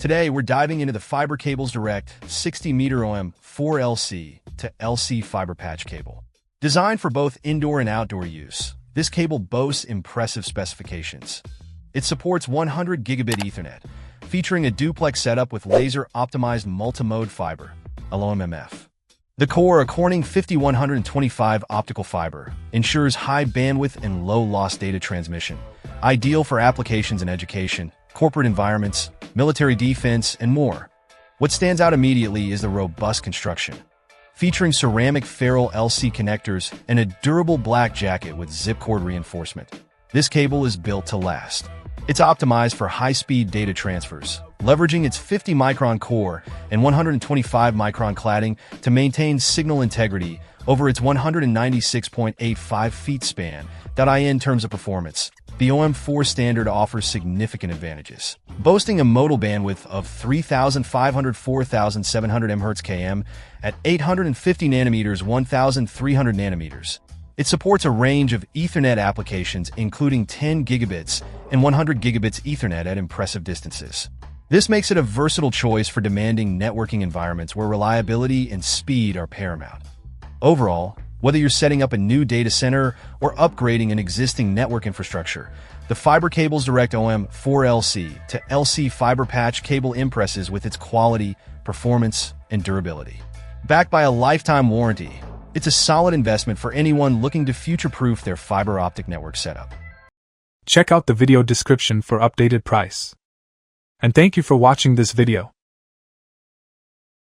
Today, we're diving into the FiberCablesDirect 60M OM4 LC to LC fiber patch cable. Designed for both indoor and outdoor use, this cable boasts impressive specifications. It supports 100 gigabit Ethernet, featuring a duplex setup with laser-optimized multimode fiber, LOMMF. The core, a Corning 5125 optical fiber, ensures high bandwidth and low-loss data transmission, ideal for applications in education, corporate environments, military defense, and more. What stands out immediately is the robust construction. Featuring ceramic ferrule LC connectors and a durable black jacket with zip-cord reinforcement, this cable is built to last. It's optimized for high-speed data transfers, leveraging its 50-micron core and 125-micron cladding to maintain signal integrity over its 196.85 feet span. In terms of performance, the OM4 standard offers significant advantages, boasting a modal bandwidth of 3,500–4,700 MHz/km at 850 nanometers 1,300 nanometers. It supports a range of Ethernet applications including 10 gigabits and 100 gigabits Ethernet at impressive distances. This makes it a versatile choice for demanding networking environments where reliability and speed are paramount. Overall, whether you're setting up a new data center or upgrading an existing network infrastructure, the FiberCablesDirect OM4 LC to LC fiber patch cable impresses with its quality, performance, and durability. Backed by a lifetime warranty, it's a solid investment for anyone looking to future-proof their fiber optic network setup. Check out the video description for updated price. And thank you for watching this video.